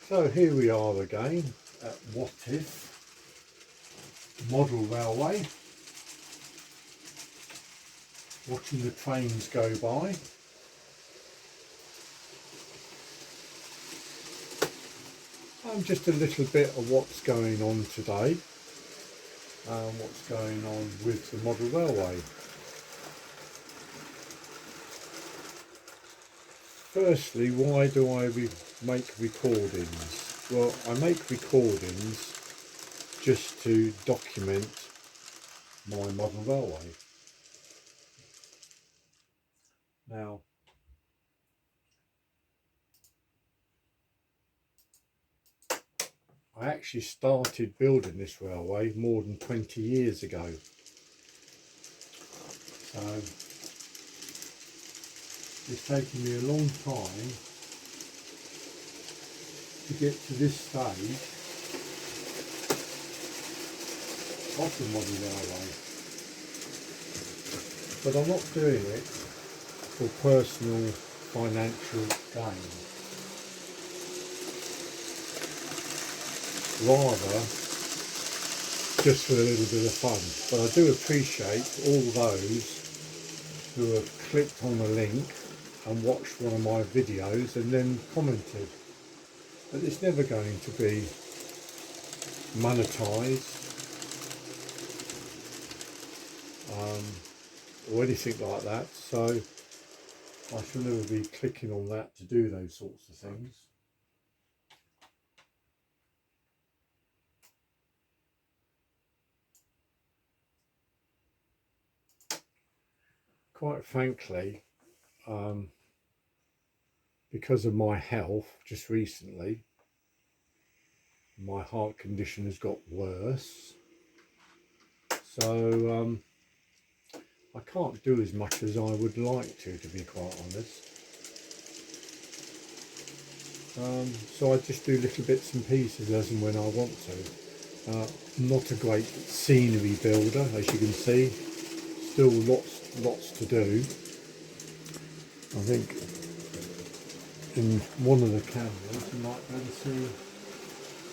So here we are again at Whatif Model Railway, watching the trains go by. Just a little bit of what's going on today, what's going on with the model railway. Firstly, why do I make recordings? Well, I make recordings just to document my model railway. Now, I actually started building this railway more than 20 years ago. So it's taken me a long time to get to this stage of the model railway. But I'm not doing it for personal financial gain. Rather just for a little bit of fun. But I do appreciate all those who have clicked on a link and watched one of my videos and then commented. But it's never going to be monetized or anything like that, so I shall never be clicking on that to do those sorts of things. Quite frankly, because of my health just recently, my heart condition has got worse, so I can't do as much as I would like to be quite honest. So I just do little bits and pieces as and when I want to. Not a great scenery builder, as you can see. Still lots to do. I think in one of the cameras you might be able to see,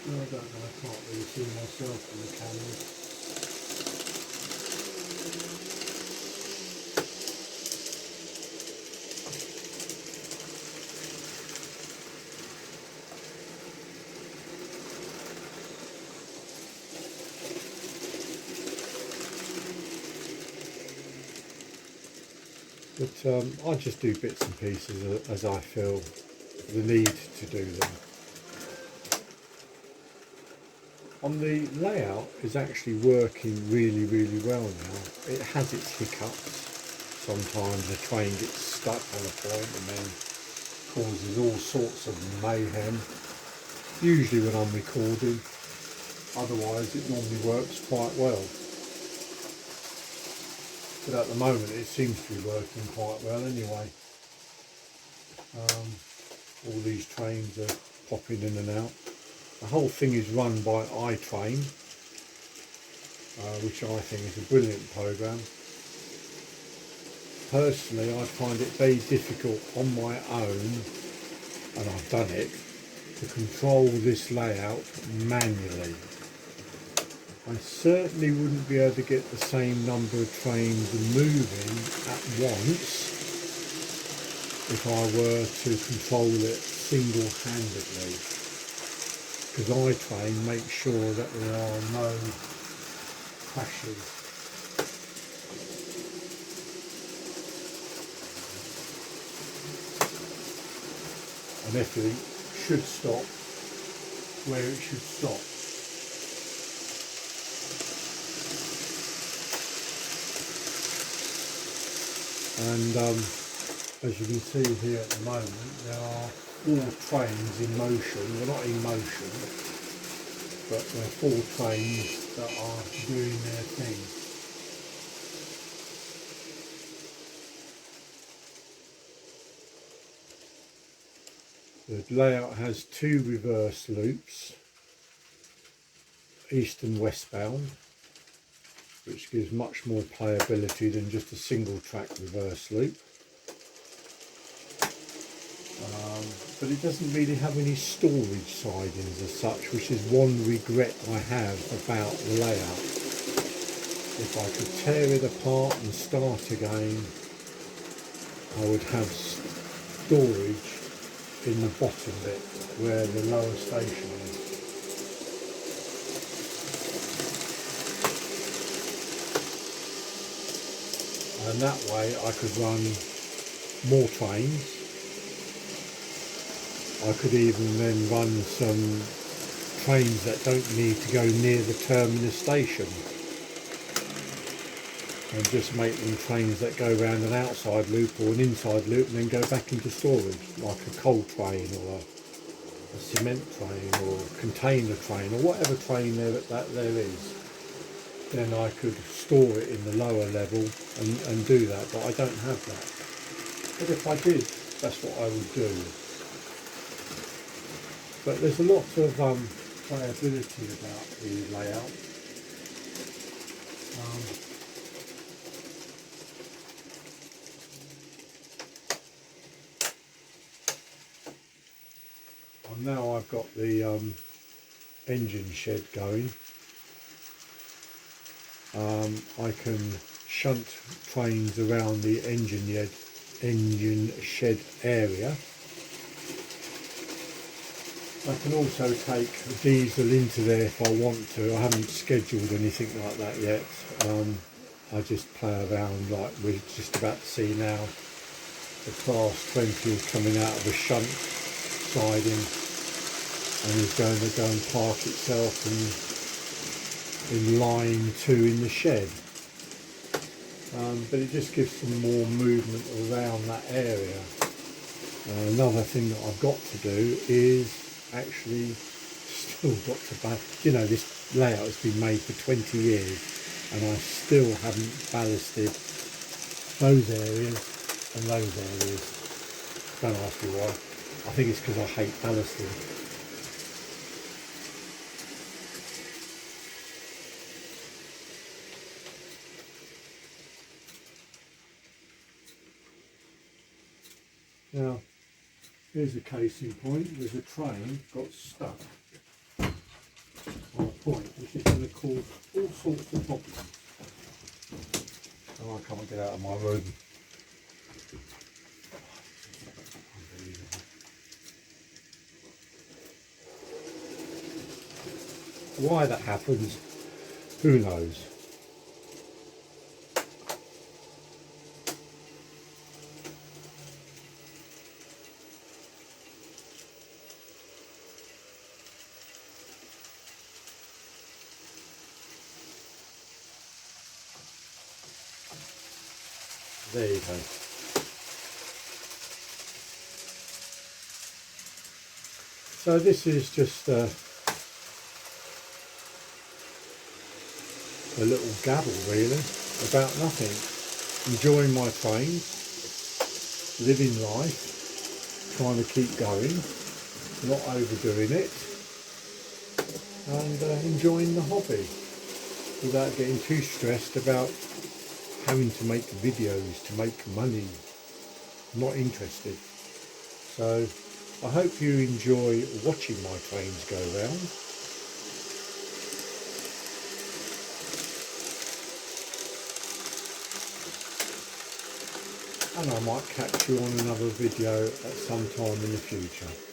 I don't know, I can't really see myself in the cameras. But I just do bits and pieces as I feel the need to do them. The layout is actually working really well now. It has its hiccups. Sometimes a train gets stuck on a point and then causes all sorts of mayhem. Usually when I'm recording. Otherwise it normally works quite well. But at the moment it seems to be working quite well anyway. All these trains are popping in and out. The whole thing is run by iTrain, which I think is a brilliant program. Personally, I find it very difficult on my own, and I've done it, to control this layout manually. I certainly wouldn't be able to get the same number of trains moving at once if I were to control it single-handedly, because iTrain makes sure that there are no crashes. And everything should stop where it should stop. And as you can see here at the moment, there are 4 trains in motion. Well, not in motion, but there are 4 trains that are doing their thing. The layout has 2 reverse loops, east and westbound, which gives much more playability than just a single track reverse loop. but it doesn't really have any storage sidings as such, which is one regret I have about the layout. If I could tear it apart and start again, I would have storage in the bottom bit where the lower station is. And that way I could run more trains. I could even then run some trains that don't need to go near the terminus station, and just make them trains that go around an outside loop or an inside loop and then go back into storage, like a coal train or a cement train or a container train or whatever train there is. Then I could store it in the lower level and do that, but I don't have that. But if I did, that's what I would do. But there's a lot of playability about the layout. Now I've got the engine shed going. I can shunt trains around the engine shed area. I can also take diesel into there if I want to. I haven't scheduled anything like that yet. I just play around, like we're just about to see now. The Class 20 is coming out of a shunt siding and is going to go and park itself in line 2 in the shed. But it just gives some more movement around that area. Another thing that I've got to do is actually still got to this layout has been made for 20 years and I still haven't ballasted those areas and those areas. Don't ask me why. I think it's because I hate ballasting. Now, here's a case in point. There's a train got stuck on a point, which is going to cause all sorts of problems. Oh, I can't get out of my room. Why that happens, who knows? There you go. So this is just a little gabble really about nothing. Enjoying my trains, living life, trying to keep going, not overdoing it, and enjoying the hobby without getting too stressed about having to make videos to make money. Not interested. So I hope you enjoy watching my trains go round. And I might catch you on another video at some time in the future.